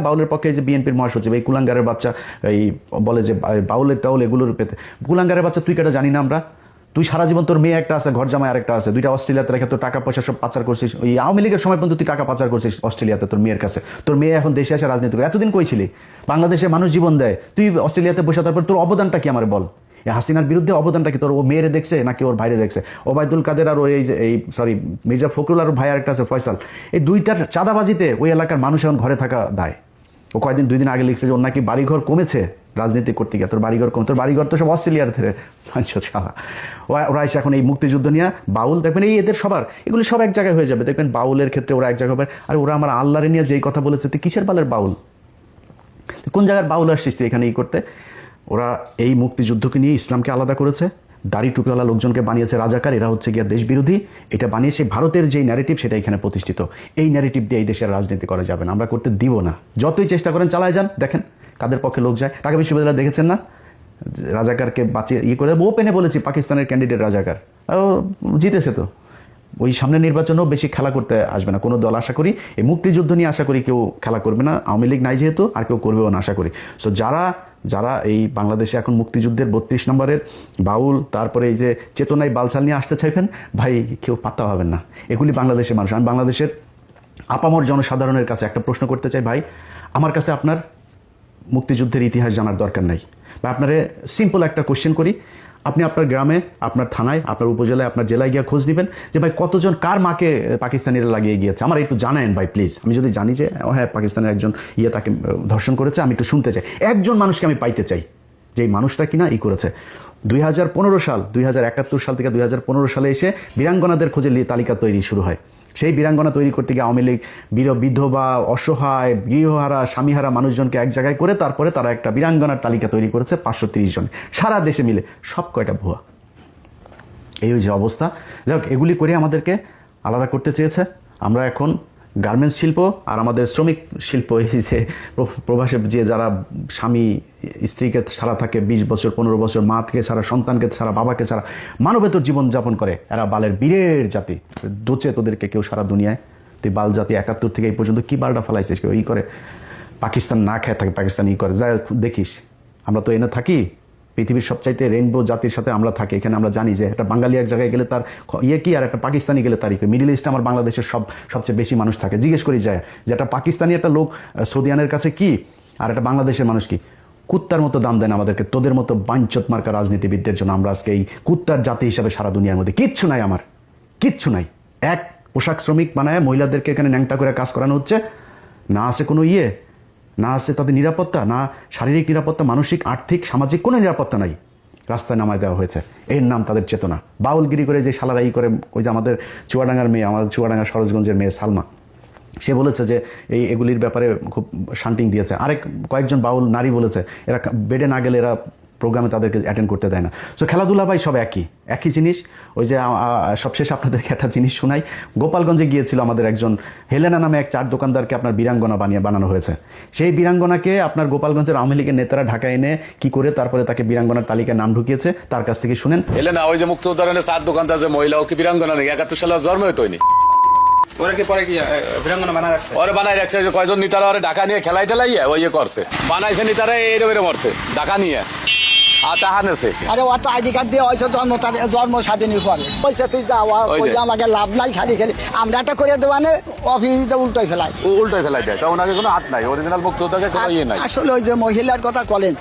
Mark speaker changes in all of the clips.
Speaker 1: বাউলের পক্ষে যে বিএনপির মহাসচিব এই কুলাঙ্গারের বাচ্চা এই বলে যে বাউলের টাউল এগুলোর পেতে, কুলাঙ্গারের বাচ্চা তুই কেটা জানি না আমরা? তুই সারা জীবন তোর মেয়ে একটা আছে, ঘর জামাই আরেকটা আছে, দুইটা অস্ট্রেলিয়াতে রেখে তোর টাকা পয়সা সব পাচার করছিস। ওই আওয়ামী লীগের সময় পর্যন্ত তুই টাকা পাচার করছিস অস্ট্রেলিয়াতে তোর মেয়ের কাছে। তোর মেয়ে এখন দেশে আসে রাজনীতি করে। এতদিন কই ছিলি? বাংলাদেশে মানুষ জীবন দেয়, তুই অস্ট্রেলিয়াতে বসে, তারপর তোর অবদানটা কি আমার বল? হাসিনার বিরুদ্ধে অবদানটা কি তোর? ও মেয়েরে দেখছে নাকি ওর ভাইরে দেখছে? ওবায়দুল কাদের আর এই সরি মির্জা ফখরুল আর ভাই আরেকটা আছে ফয়সাল, এই দুইটার চাঁদাবাজিতে ওই এলাকার মানুষ এখন ঘরে থাকা দায়। ও কয়েকদিন 2 দিন আগে লিখছে যে ওর নাকি বাড়িঘর কমেছে রাজনীতি করতে গিয়ে। তোর বাড়িঘর কমে? তোর বাড়িঘর তো সব অস্ট্রেলিয়ার থেকে ছাড়া। ওরা এসে এখন এই মুক্তিযুদ্ধ নিয়ে বাউল দেখবেন, এই এদের সবার এগুলি সব এক জায়গায় হয়ে যাবে দেখবেন। বাউলের ক্ষেত্রে ওরা এক জায়গায় হবে। আর ওরা আমার আল্লাহরে নিয়ে যেই কথা বলেছে, তুই কিসের বালের বাউল? কোন জায়গার বাউল আসছিস তুই এখানে করতে? ওরা এই মুক্তিযুদ্ধকে নিয়ে ইসলামকে আলাদা করেছে, দাড়ি টুপিওয়ালা লোকজনকে বানিয়েছে রাজাকার, এরা হচ্ছে গিয়া দেশ বিরোধী। এটা বানিয়েছে ভারতের যেই ন্যারেটিভ সেটা এখানে প্রতিষ্ঠিত। এই ন্যারেটিভ দিয়ে এই দেশের রাজনীতি করা যাবে না, আমরা করতে দিব না। যতই চেষ্টা করেন চালায় যান, দেখেন কাদের পক্ষে লোক যায়। ঢাকা বিশ্ববিদ্যালয় দেখেছেন না, রাজাকারকে বাঁচিয়ে করে ওপেনে বলেছি পাকিস্তানের ক্যান্ডিডেট রাজাকার, ও জিতেছে। তো ওই সামনে নির্বাচনেও বেশি খেলা করতে আসবে না কোনো দল, আশা করি। এই মুক্তিযুদ্ধ নিয়ে আশা করি কেউ খেলা করবে না, আওয়ামী লীগ নাই যেহেতু, আর কেউ করবেও না আশা করি। সো যারা এই বাংলাদেশে এখন মুক্তিযুদ্ধের 32 নম্বরের বাউল, তারপরে এই যে চেতনায় বালছাল নিয়ে আসতে চাইবেন, ভাই কেউ পাত্তা পাবেন না। এগুলি বাংলাদেশের মানুষ। আমি বাংলাদেশের আপামর জনসাধারণের কাছে একটা প্রশ্ন করতে চাই, ভাই আমার কাছে আপনার মুক্তিযুদ্ধের ইতিহাস জানার দরকার নাই। বা আপনারে সিম্পল একটা কোশ্চেন করি, আপনি আপনার গ্রামে, আপনার থানায়, আপনার উপজেলায়, আপনার জেলায় গিয়ে খোঁজ নেবেন যে ভাই কতজন কার মাকে পাকিস্তানিরা লাগিয়ে গিয়েছে, আমার একটু জানায়েন ভাই প্লিজ। আমি যদি জানি যে হ্যাঁ পাকিস্তানের একজন তাকে ধর্ষণ করেছে, আমি একটু শুনতে চাই। একজন মানুষকে আমি পাইতে চাই যে এই মানুষটা কিনা করেছে। 2015 সাল 2071 সাল থেকে 2015 সালে এসে বীরাঙ্গনাদের খোঁজে তালিকা তৈরি শুরু হয়। সেই বীরাঙ্গনা তৈরি করতে গিয়ে আওয়ামী লীগ বিধবা, অসহায়, গৃহহারা, স্বামীহারা মানুষজনকে এক জায়গায় করে তারপরে তারা একটা বীরাঙ্গনার তালিকা তৈরি করেছে 530 জন, সারা দেশে মিলে। সব কয়টা ভুয়া। এই যে অবস্থা। যাই হোক, এগুলি করে আমাদেরকে আলাদা করতে চেয়েছে। আমরা এখন গার্মেন্টস শিল্প আর আমাদের শ্রমিক শিল্প, এই যে প্রবাসে যে যারা স্বামী স্ত্রীকে ছাড়া থাকে 20 বছর 15 বছর, মা থেকে ছাড়া, সন্তানকে ছাড়া, বাবাকে ছাড়া মানবেতর জীবনযাপন করে, এরা বালের বীরের জাতি। দোচে তোদেরকে কেউ সারা দুনিয়ায়। তুই বাল জাতি 71 থেকে এই পর্যন্ত কি বালটা ফেলাইছিস? কেউ করে পাকিস্তান না খেয়ে থাকে, পাকিস্তান করে যা দেখিস। আমরা তো এনে থাকি পৃথিবীর সবচাইতে রেইনবো জাতির সাথে আমরা থাকি। এখানে আমরা জানি যে একটা বাঙালি এক জায়গায় গেলে তার কি, আর একটা পাকিস্তানি গেলে তার মিডিল ইস্টে আমার বাংলাদেশের সবচেয়ে বেশি মানুষ থাকে। জিজ্ঞেস করি যায় যে একটা পাকিস্তানি একটা লোক সৌদিয়ানের কাছে কি, আর একটা বাংলাদেশের মানুষ কি। কুত্তার মতো দাম দেন আমাদেরকে, তোদের মতো বাঞ্চত মার্কা রাজনীতিবিদদের জন্য। আমরা আজকে এই কুত্তার জাতি হিসাবে সারা দুনিয়ার মধ্যে কিচ্ছু নাই, আমার কিচ্ছু নাই। এক পোশাক শ্রমিক বানায় মহিলাদেরকে এখানে ন্যাংটা করে কাজ করানো হচ্ছে, না আছে কোনো না আছে তাদের নিরাপত্তা, না শারীরিক নিরাপত্তা, মানসিক, আর্থিক, সামাজিক কোনো নিরাপত্তা নাই। রাস্তায় নামায় দেওয়া হয়েছে, এর নাম তাদের চেতনা। বাউলগিরি করে যে শালারাই করে, ওই যে আমাদের চুয়াডাঙ্গার মেয়ে, আমাদের চুয়াডাঙ্গার সরোজগঞ্জের মেয়ে সালমা, সে বলেছে যে এগুলির ব্যাপারে খুব শান্টিং দিয়েছে। কয়েকজন বাউল নারী বলেছে এরা বেডে না গেলে এরা প্রোগ্রামে তাদেরকে অ্যাটেন্ড করতে দেয় না। সো খেলাধুলা ভাই সব একই জিনিস। ওই যে সবশেষ আপনাদেরকে একটা জিনিস শোনাই। গোপালগঞ্জে গিয়েছিল আমাদের একজন হেলেনা নামে এক চার দোকানদারকে আপনার বীরাঙ্গনা বানানো হয়েছে। সেই বীরাঙ্গনাকে আপনার গোপালগঞ্জের আওয়ামী লীগের নেতারা ঢাকা এনে কি করে তারপরে তাকে বীরাঙ্গনার তালিকায় নাম ঢুকিয়েছে, তার কাছ থেকে শুনেন।
Speaker 2: হেলেনা ওই যে মুক্তিযোদ্ধার চার দোকানদার যে মহিলা, ও কি বীরাঙ্গনা নাকি? 71 সালে জন্ম হয়নি। ওরে বানাই রাখছে যে কয়জন নেতারা ওরে ঢাকা নিয়ে খেলাই টেলাইয়া ওই করছে, বানাইছে নেতারা এরকম মরছে ঢাকা নিয়ে।
Speaker 3: আরে ও তো আইডি কার্ড দিয়ে হয়েছে জন্ম স্বাধীনই করে পয়সা তুই যাওয়া আমাকে লাভ নাই, খালি আমরা একটা করে দেওয়ানে অফিসে উল্টোই ফেলাই
Speaker 2: দেয়। তা ওনাকে কোনো হাত নাই, অরিজিনাল মুক্তিযোদ্ধাকে কোনো ইয়ে নাই।
Speaker 3: আসলে ওই যে মহিলার কথা বলেন,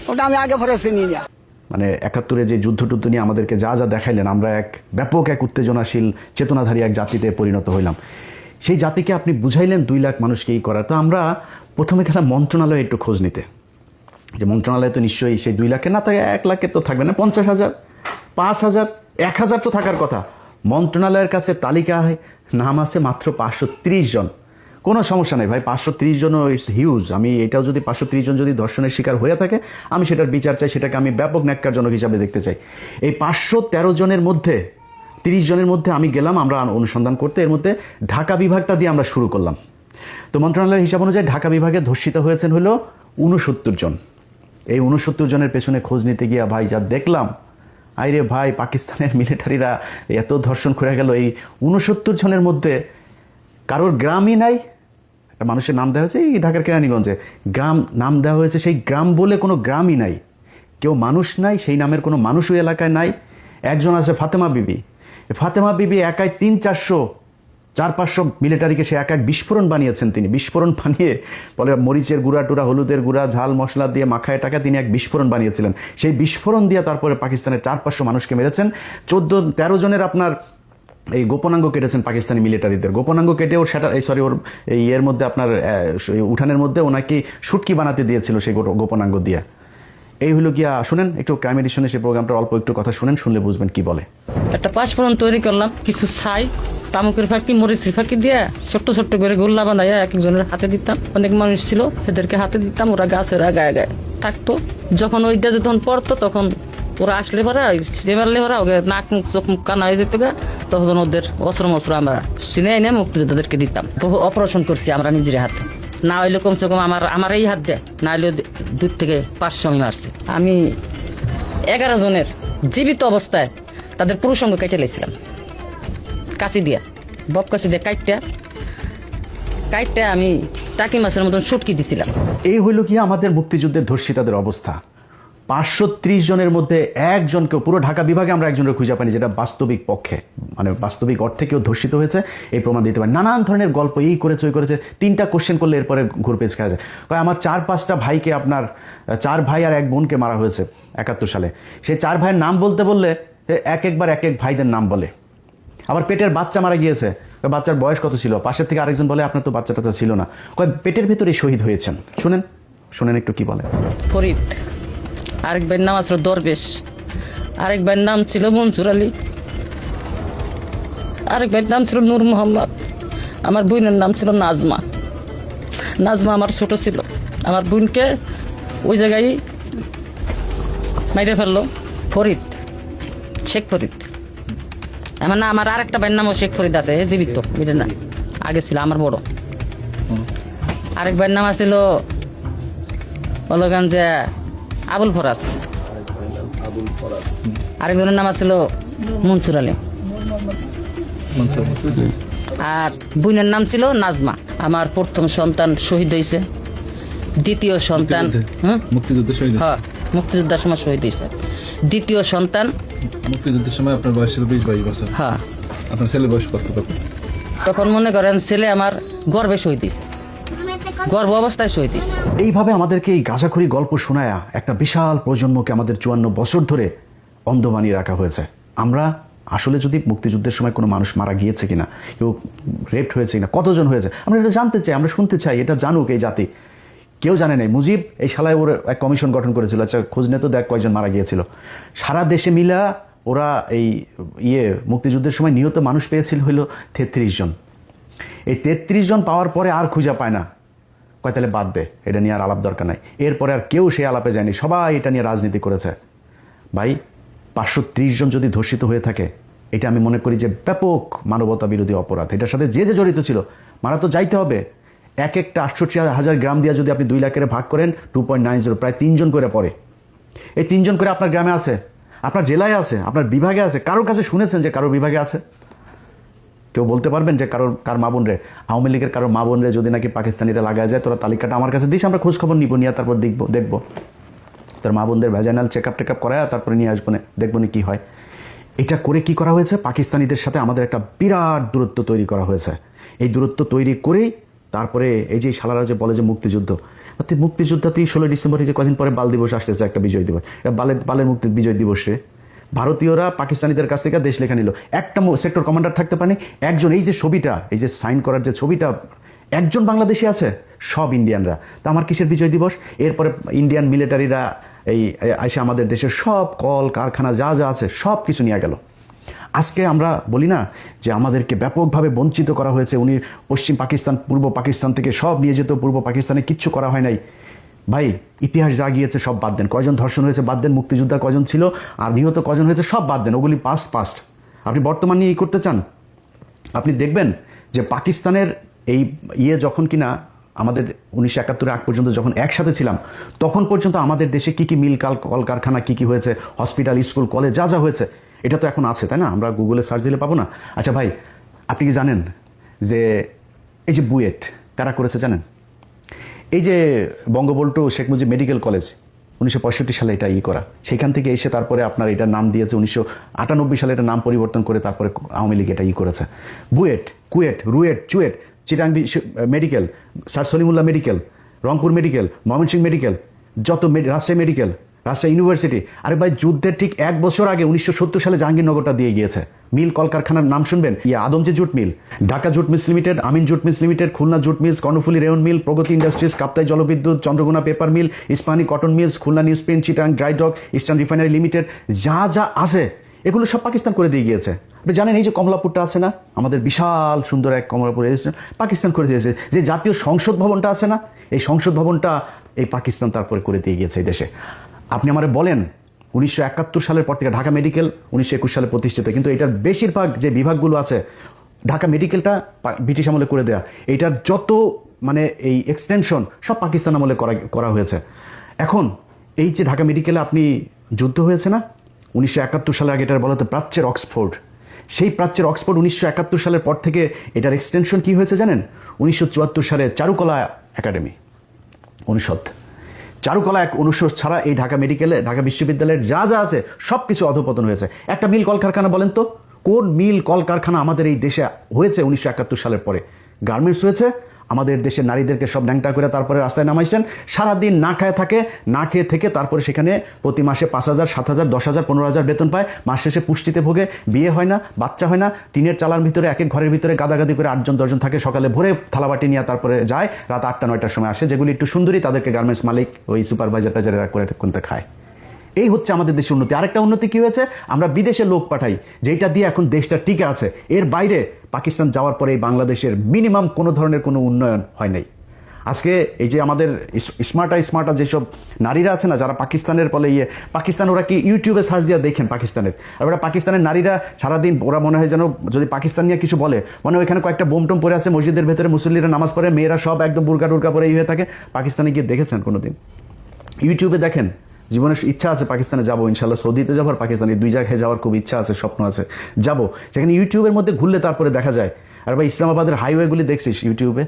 Speaker 3: ওটা আমি আগে পরে চিনি না।
Speaker 1: মানে 71-এ যে যুদ্ধ নিয়ে আমাদেরকে যা দেখাইলেন, আমরা এক ব্যাপক এক উত্তেজনাশীল চেতনাধারী এক জাতিতে পরিণত হইলাম। সেই জাতিকে আপনি বুঝাইলেন 2 লাখ মানুষকে এই করা। তো আমরা প্রথমে গেলাম মন্ত্রণালয়ে একটু খোঁজ নিতে, যে মন্ত্রণালয় তো নিশ্চয়ই সেই 2 লাখে না থাকে, 1 লাখের তো থাকবে না, 50,000, 5,000, 1,000 তো থাকার কথা। মন্ত্রণালয়ের কাছে তালিকায় নাম আছে মাত্র 530 জন। কোনো সমস্যা নেই ভাই, 530 জনও ইটস হিউজ। আমি এটাও যদি 530 জন যদি ধর্ষণের শিকার হয়ে থাকে, আমি সেটার বিচার চাই, সেটাকে আমি ব্যাপক ন্যাক্কারজনক হিসাবে দেখতে চাই। এই 513 জনের মধ্যে 30 জনের মধ্যে আমি গেলাম আমরা অনুসন্ধান করতে। এর মধ্যে ঢাকা বিভাগটা দিয়ে আমরা শুরু করলাম। তো মন্ত্রণালয়ের হিসাব অনুযায়ী ঢাকা বিভাগে ধর্ষিত হয়েছেন হলো 69 জন। এই 69 জনের পেছনে খোঁজ নিতে গিয়া ভাই যা দেখলাম, আইরে ভাই পাকিস্তানের মিলিটারিরা এত ধর্ষণ করে গেল। এই 69 জনের মধ্যে কারোর গ্রামই নাই, একটা মানুষের নাম দেওয়া হয়েছে এই ঢাকার কেরানীগঞ্জে, গ্রাম নাম দেওয়া হয়েছে, সেই গ্রাম বলে কোনো গ্রামই নাই, কেউ মানুষ নাই, সেই নামের কোনো মানুষ ওই এলাকায় নাই। একজন আছে ফাতেমা বিবি, ফাতেমা বিবি একাই 300-400 মিলিটারিকে সে এক বিস্ফোরণ বানিয়েছেন। তিনি বিস্ফোরণ বানিয়ে বলে মরিচের গুঁড়া টুড়া, হলুদের গুঁড়া, ঝাল মশলা দিয়ে মাখায় টাকা তিনি এক বিস্ফোরণ বানিয়েছিলেন। সেই বিস্ফোরণ দিয়ে তারপরে পাকিস্তানের 400-500 মানুষকে মেরেছেন। 14-13 জনের আপনার এই গোপনাঙ্গ কেটেছেন পাকিস্তানি মিলিটারিদের। গোপনাঙ্গ কেটে ওর সেটা ওর এই এর মধ্যে আপনার উঠানের মধ্যে ওনাকে শুটকি বানাতে দিয়েছিল সেই গোপনাঙ্গ দিয়ে। এই হলো গিয়া, শুনেন একটু ক্রাইম এডিশনে সেই প্রোগ্রামটা অল্প একটু কথা শুনেন, শুনলে বুঝবেন কি বলে।
Speaker 4: একটা পাঁচফোড়ন তৈরি করলাম, কিছু ছাই, তামুকের ফাঁকি, মরিচের ফাঁকি দিয়ে ছোট্ট ছোট্ট করে গোল্লা বানাইয়া এক একজনের হাতে দিতাম। অনেক মানুষ ছিল, এদেরকে হাতে দিতাম, ওরা গাছের গায়ে গায়ে থাকতো। যখন ওইটা যখন পড়তো তখন ওরা আসলে পরে মারলে ওরা ওকে নাক মুখ চোখ মুখ কানা হয়ে যেত গা, তখন ওদের অস্ত্র মস্ত্র আমরা চিনে এনে মুক্তিযোদ্ধাদেরকে দিতাম। বহু অপারেশন করছি আমরা নিজের হাতে, না হইলে কমসে কম আমার এই হাত দেয়, না হইলে 2-500 আমি মারছি। আমি 11 জনের জীবিত অবস্থায় তাদের পুরুষঙ্গ কেটে লেছিলাম কাঁচি দিয়া, বব কাঁচি দিয়ে কাইটটা আমি টাকি মাছের মতন শুটকি দিছিলাম।
Speaker 1: এই হইল কি আমাদের মুক্তিযুদ্ধের ধর্ষিতাদের অবস্থা। 530 জনের মধ্যে একজনকেও, পুরো ঢাকা বিভাগে আমরা একজনের খুঁজে পাইনি যেটা বাস্তবিক পক্ষে মানে বাস্তবিক অর্থে কেউ ধর্ষিত হয়েছে এই প্রমাণ দিতে পারে। নানান ধরনের গল্প, এই করেছে ওই করেছে, 3টা কোশ্চেন করলে এরপরে ঘুরপেচ খাওয়া যায়। আমার 4-5টা ভাইকে, আপনার 4 ভাই আর 1 বোনকে মারা হয়েছে 71 সালে। সেই 4 ভাইয়ের নাম বলতে বললে একবার এক এক ভাইদের নাম বলে। আবার পেটের বাচ্চা মারা গিয়েছে, বাচ্চার বয়স কত ছিল, পাশের থেকে আরেকজন বলে আপনার তো বাচ্চাটা ছিল না, পেটের ভিতরেই শহীদ হয়েছেন। শুনেন একটু কি বলে।
Speaker 4: ফরিদ, আরেক ভাইয়ের নাম ছিল দরবেশ, আরেক ভাইয়ের নাম ছিল মনসুর আলী, আরেক ভাইয়ের নাম ছিল নূর মোহাম্মদ, আমার বোনের নাম ছিল নাজমা। নাজমা আমার ছোট ছিল, আমার বোনকে ওই জায়গায় মাইরে ফেললো ফরিদ, শেখ ফরিদ। আমার না, আমার আরেকটা ভাইয়ের নামও শেখ ফরিদ আছে, জীবিত, এটা না আগে ছিল আমার বড়। আরেক ভাইয়ের নাম ছিল যে আবুল ফরাজ, আরেকজনের নাম ছিল মনসুর আলী, আর বোনের নাম ছিল নাজমা। আমার প্রথম সন্তান শহীদ হয়েছে, দ্বিতীয় সন্তান মুক্তিযোদ্ধার সময় শহীদ হয়েছে, দ্বিতীয় সন্তান
Speaker 5: মুক্তিযুদ্ধের সময় আপনার বয়স ছিল 20-22 বছর।
Speaker 4: হ্যাঁ,
Speaker 5: আপনার ছেলে বয়স কত
Speaker 4: তখন মনে করেন ছেলে আমার গর্ভে শহীদ হয়েছে, গর্ভ অবস্থায় শহীদ হয়েছে।
Speaker 1: এইভাবে আমাদেরকে এই গাঁজাখুরি গল্প শোনায়া একটা বিশাল প্রজন্মকে আমাদের 54 বছর ধরে অন্ধ বানিয়ে রাখা হয়েছে। আমরা আসলে যদি মুক্তিযুদ্ধের সময় কোনো মানুষ মারা গিয়েছে কিনা, কেউ রেপ হয়েছে কিনা, কতজন হয়েছে, আমরা এটা জানতে চাই, আমরা শুনতে চাই, এটা জানুক এই জাতি। কেউ জানে নাই। মুজিব এই শালায় ওর এক কমিশন গঠন করেছিল, আচ্ছা খোঁজ নে তো দেখ কয়জন মারা গিয়েছিল। সারা দেশে মিলা ওরা এই মুক্তিযুদ্ধের সময় নিহত মানুষ পেয়েছিল হইল 33 জন। এই 33 জন পাওয়ার পরে আর খুঁজে পায় না, কয় তাহলে বাদ দে, এটা নিয়ে আর আলাপ দরকার নাই। এরপরে আর কেউ সেই আলাপে যায়নি, সবাই এটা নিয়ে রাজনীতি করেছে। ভাই 530 জন যদি ধর্ষিত হয়ে থাকে, এটা আমি মনে করি যে ব্যাপক মানবতা বিরোধী অপরাধ। এটার সাথে যে জড়িত ছিল মারা তো যাইতে হবে। একটা 68,000 গ্রাম দিয়ে যদি আপনি 2 লাখের ভাগ করেন 2.90, প্রায় 3 জন করে পড়ে। এই 3 জন করে আপনার গ্রামে আছে, আপনার জেলায় আছে, আপনার বিভাগে আছে। কারোর কাছে শুনেছেন যে কারোর বিভাগে আছে? কেউ বলতে পারবেন যে কার মা বোন রে, আওয়ামী লীগের কারোর মা বোন রে যদি নাকি পাকিস্তানিরা লাগায় যায়, তোরা তালিকাটা আমার কাছে দিস, আমরা খোঁজ খবর নিব, নিয়ে তারপর দেখবো তোর মা বোনদের ভ্যাজাইনাল চেক আপ করায় তারপরে নিয়ে আসবো, দেখবো না কি হয়। এটা করে কি করা হয়েছে, পাকিস্তানিদের সাথে আমাদের একটা বিরাট দূরত্ব তৈরি করা হয়েছে। এই দূরত্ব তৈরি করেই তারপরে এই যে শালারা যে বলে যে মুক্তিযুদ্ধ, মুক্তিযুদ্ধতেই 16 ডিসেম্বরে যে কদিন পরে বাল দিবস আসতেছে, একটা বিজয় দিবস, বালের মুক্তি বিজয় দিবসে ভারতীয়রা পাকিস্তানিদের কাছ থেকে দেশ লেখা নিল। একটা সেক্টর কমান্ডার থাকতে পারেনি, একজন। এই যে ছবিটা, এই যে সাইন করার যে ছবিটা, একজন বাংলাদেশি আছে, সব ইন্ডিয়ানরা। তা আমার কিসের বিজয় দিবস? এরপরে ইন্ডিয়ান মিলিটারিরা এই এসে আমাদের দেশের সব কল কারখানা যা যা আছে সব কিছু নিয়ে গেল। আজকে আমরা বলি না যে আমাদেরকে ব্যাপকভাবে বঞ্চিত করা হয়েছে, উনি পশ্চিম পাকিস্তান পূর্ব পাকিস্তান থেকে সব নিয়ে যেত, পূর্ব পাকিস্তানে কিচ্ছু করা হয় নাই। ভাই ইতিহাস যা গিয়েছে সব বাদ দেন, কয়জন ধর্ষণ হয়েছে বাদ দেন, মুক্তিযোদ্ধা কয়জন ছিল আর নিহত কয়জন হয়েছে সব বাদ দেন, ওগুলি পাস্ট। আপনি বর্তমান নিয়ে করতে চান, আপনি দেখবেন যে পাকিস্তানের এই যখন কিনা আমাদের 1971 আগ পর্যন্ত যখন একসাথে ছিলাম, তখন পর্যন্ত আমাদের দেশে কী কী মিল কলকারখানা কী কী হয়েছে, হসপিটাল স্কুল কলেজ যা যা হয়েছে, এটা তো এখন আছে, তাই না? আমরা গুগলে সার্চ দিলে পাবো না? আচ্ছা ভাই, আপনি কি জানেন যে এই যে কারা করেছে জানেন? এই যে বঙ্গবন্ধু শেখ মুজিব মেডিকেল কলেজ 1965 সালে এটা করা, সেখান থেকে এসে তারপরে আপনার এটার নাম দিয়েছে 1998 সালে এটা নাম পরিবর্তন করে তারপরে আওয়ামী লীগ এটা করেছে। BUET, KUET, RUET, CUET, Chittagong medical, sir Salimullah medical, Rangpur medical, Mymensingh medical, যত রাজশাহী মেডিকেল, রাজশাহী ইউনিভার্সিটি। আরে ভাই, যুদ্ধের ঠিক 1 বছর আগে 1970 সালে জাহাঙ্গীরনগরটা দিয়ে গিয়েছে। মিল কলকারখানার নাম শুনবেন, Adamjee jute mill, Dhaka jute mills limited, Amin jute mills limited, Khulna jute mills, Karnaphuli rayon mill, Progoti industries, Kaptai জলবিদ্যুৎ, Chandraghona paper mill, Ispahani cotton mills, Khulna newsprint, Chittagong dry dock, eastern refinery limited, যা যা আছে এগুলো সব পাকিস্তান করে দিয়ে গিয়েছে। আপনি জানেন এই যে কমলাপুরটা আছে না, আমাদের বিশাল সুন্দর এক কমলাপুর পাকিস্তান করে দিয়েছে। যে জাতীয় সংসদ ভবনটা আছে না, এই সংসদ ভবনটা এই পাকিস্তান তারপরে করে দিয়ে গিয়েছে এই দেশে। আপনি আমারে বলেন 1971 সালের পর থেকে ঢাকা মেডিকেল 1921 সালে প্রতিষ্ঠিত, কিন্তু এটার বেশিরভাগ যে বিভাগগুলো আছে, ঢাকা মেডিকেলটা ব্রিটিশ আমলে করে দেয়া, এইটার যত মানে এই এক্সটেনশন সব পাকিস্তান আমলে করা হয়েছে। এখন এই যে ঢাকা মেডিকেলে আপনি যুদ্ধ হয়েছে না 1971 সালে, আগে এটার বলা হতো প্রাচ্যের অক্সফোর্ড। সেই প্রাচ্যের অক্সফোর্ড 1971 সালের পর থেকে এটার এক্সটেনশন কি হয়েছে জানেন? 1974 সালে চারুকলা একাডেমি অনুষদ। চারুকলা এক অনুষদ ছাড়া এই ঢাকা মেডিকেলে, ঢাকা বিশ্ববিদ্যালয়ের যা যা আছে সব কিছু অধপতন হয়েছে। একটা মিল কলকারখানা বলেন তো, কোন মিল কলকারখানা আমাদের এই দেশে হয়েছে 1971 সালের পরে? গার্মেন্টস হয়েছে। আমাদের দেশের নারীদেরকে সব ন্যাংটা করে তারপরে রাস্তায় নামাইছেন, সারাদিন না খায় থাকে, না খেয়ে থেকে তারপরে সেখানে প্রতি মাসে 5,000, 7,000, 10,000, 15,000 বেতন পায়, মাস শেষে পুষ্টিতে ভোগে, বিয়ে হয় না, বাচ্চা হয় না, টিনের চালার ভিতরে এক এক ঘরের ভিতরে গাদাগাদি করে 8জন 10জন থাকে, সকালে ভোরে থালাবাটি নিয়ে তারপরে যায়, রাত 8টা 9টার সময় আসে। যেগুলি একটু সুন্দরী তাদেরকে গার্মেন্টস মালিক ওই সুপারভাইজার টাইজার করে কোনতে খায়। এই হচ্ছে আমাদের দেশের উন্নতি। আরেকটা উন্নতি কি হয়েছে, আমরা বিদেশে লোক পাঠাই, যেটা দিয়ে এখন দেশটা টিকে আছে। এর বাইরে পাকিস্তান যাওয়ার পরে এই বাংলাদেশের মিনিমাম কোনো ধরনের কোনো উন্নয়ন হয় নাই। আজকে এই যে আমাদের স্মার্টা যেসব নারীরা আছে না, যারা পাকিস্তানের বলে পাকিস্তান, ওরা কি ইউটিউবে সার্চ দিয়ে দেখেন পাকিস্তানের, আর ওরা পাকিস্তানের নারীরা সারাদিন ওরা মনে হয় যেন যদি পাকিস্তান নিয়ে কিছু বলে, মানে ওইখানে কয়েকটা বোম টোম পড়ে আছে মসজিদের ভেতরে, মুসল্লিরা নামাজ পড়ে, মেয়েরা সব একদম বুরকা টুরকা পরে হয়ে থাকে। পাকিস্তানে গিয়ে দেখেছেন কোনোদিন? ইউটিউবে দেখেন। জীবনের ইচ্ছা আছে পাকিস্তানে যাবো, ইনশাল্লাহ সৌদিতে যাবো আর পাকিস্তানে 2 জায়গায় যাওয়ার খুব ইচ্ছা আছে, স্বপ্ন আছে, যাবো। সেখানে ইউটিউবের মধ্যে ঘুরলে তারপরে দেখা যায়। আর ভাই ইসলামাবাদের হাইওয়েগুলি দেখছিস ইউটিউবে,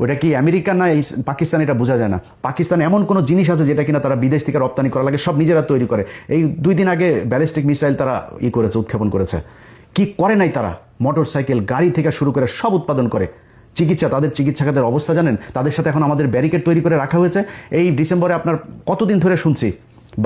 Speaker 1: ওটা কি আমেরিকা না এই পাকিস্তান এটা বোঝা যায় না। পাকিস্তানে এমন কোনো জিনিস আছে যেটা কিনা তারা বিদেশ থেকে রপ্তানি করা লাগে, সব নিজেরা তৈরি করে। এই 2 দিন আগে ব্যালিস্টিক মিসাইল তারা করেছে, উৎক্ষেপণ করেছে। কি করে নাই তারা? মোটর সাইকেল, গাড়ি থেকে শুরু করে সব উৎপাদন করে। চিকিৎসা, তাদের চিকিৎসা খাতের অবস্থা জানেন? তাদের সাথে এখন আমাদের ব্যারিকেড তৈরি করে রাখা হয়েছে। এই ডিসেম্বরে আপনার কতদিন ধরে শুনছি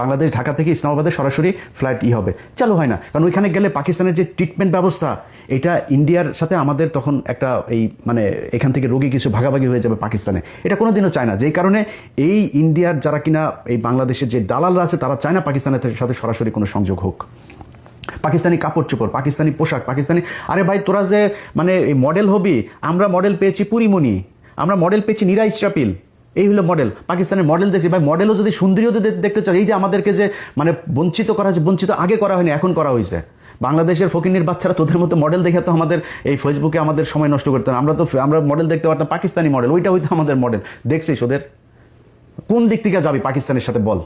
Speaker 1: বাংলাদেশ ঢাকা থেকে ইসলামাবাদে সরাসরি ফ্লাইট হবে, চালু হয় না। কারণ ওইখানে গেলে পাকিস্তানের যে ট্রিটমেন্ট ব্যবস্থা, এটা ইন্ডিয়ার সাথে আমাদের তখন একটা এই মানে এখান থেকে রোগী কিছু ভাগাভাগি হয়ে যাবে পাকিস্তানে, এটা কোনোদিনও চায় না। যেই কারণে এই ইন্ডিয়ার যারা কিনা এই বাংলাদেশের যে দালালরা আছে, তারা চায় না পাকিস্তানের সাথে সরাসরি কোনো সংযোগ হোক। পাকিস্তানি কাপড় চোপড়, পাকিস্তানি পোশাক, পাকিস্তানি, আরে ভাই তোরা যে মানে এই মডেল হবি, আমরা মডেল পেয়েছি পুরিমণি, আমরা মডেল পেয়েছি নীরা ইসরাফিল, এই হলো মডেল। পাকিস্তানের মডেল দেখছি ভাই, মডেলও যদি সুন্দরীও দেখতে চাই, এই যে আমাদেরকে যে মানে বঞ্চিত করা হয়েছে, বঞ্চিত আগে করা হয়নি, এখন করা হয়েছে। বাংলাদেশের ফকিন্নির বাচ্চারা তোদের মতো মডেল দেখে তো আমাদের এই ফেসবুকে আমাদের সময় নষ্ট করতে না। আমরা মডেল দেখতে পারতাম পাকিস্তানি মডেল, ওইটা হয়তো আমাদের মডেল। দেখছিস ওদের কোন দিক থেকে যাবি পাকিস্তানের সাথে বল?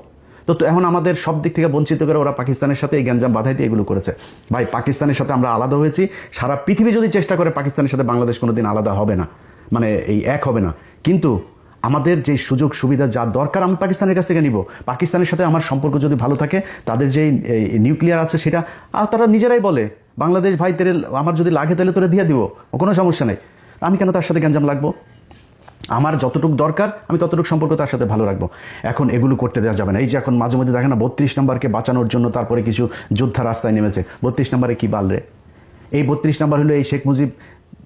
Speaker 1: তো এখন আমাদের সব দিক থেকে বঞ্চিত করে ওরা পাকিস্তানের সাথে এই গ্যাঞ্জাম বাধাইতে এগুলো করেছে। ভাই পাকিস্তানের সাথে আমরা আলাদা হয়েছি, সারা পৃথিবী যদি চেষ্টা করে পাকিস্তানের সাথে বাংলাদেশ কোনোদিন আলাদা হবে না, মানে এই এক হবে না। কিন্তু আমাদের যে সুযোগ সুবিধা যা দরকার আমি পাকিস্তানের কাছ থেকে নিব। পাকিস্তানের সাথে আমার সম্পর্ক যদি ভালো থাকে, তাদের যে নিউক্লিয়ার আছে সেটা তারা নিজেরাই বলে, বাংলাদেশ ভাই তেরে আমার যদি লাগে তাহলে তোরে দিয়ে দিব, কোনো সমস্যা নেই। আমি কেন তার সাথে গ্যাঞ্জাম লাগবো? আমার যতটুকু দরকার আমি ততটুকু সম্পর্ক তার সাথে ভালো রাখবো। এখন এগুলো করতে দেওয়া যাবে না। এই যে এখন মাঝে মধ্যে দেখে না 32 নম্বরকে বাঁচানোর জন্য তারপরে কিছু যোদ্ধা রাস্তায় নেমেছে। 32 নম্বরে কি বাল রে? এই 32 নম্বর হলো এই শেখ মুজিব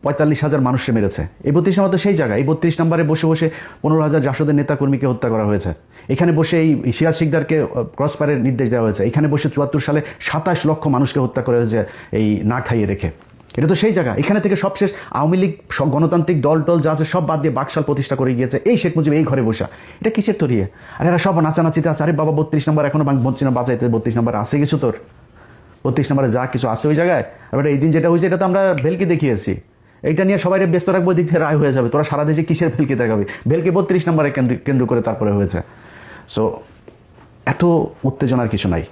Speaker 1: 45,000 মানুষকে মেরেছে। এই 32 নম্বর তো সেই জায়গা। এই 32 নম্বরে বসে বসে 15,000 জাসদের নেতাকর্মীকে হত্যা করা হয়েছে। এখানে বসে এই সিরাজ শিকদারকে ক্রসফায়ারের নির্দেশ দেওয়া হয়েছে। এখানে বসে 74 সালে 27 লক্ষ মানুষকে হত্যা করা হয়েছে এই না খাইয়ে রেখে। এটা তো সেই জায়গা। এখানে থেকে সবশেষ আওয়ামী লীগ গণতান্ত্রিক দল যা আছে সব বাদ দিয়ে বাকশাল প্রতিষ্ঠা করে গিয়েছে এই শেখ মুজিব এই ঘরে বসা। এটা কিসের তরিয়ে? আর এরা সব নাচানাচিতে আছে। আরে বাবা 32 নম্বর এখনো বলছি না বাঁচাইতে, 32 নম্বর আছে কিছু তোর? 32 নম্বরে যা কিছু আছে ওই জায়গায়। এবার এই দিন যেটা হয়েছে এটা তো আমরা ভেলকি দেখিয়েছি, এইটা নিয়ে সবাই ব্যস্ত রাখবো, দিক থেকে রায় হয়ে যাবে। তোরা সারা দেশে কিসের ভেলকি দেখাবি? ভেলকি 32 নম্বরে কেন্দ্র করে তারপরে হয়েছে। সো এত উত্তেজনার কিছু নাই।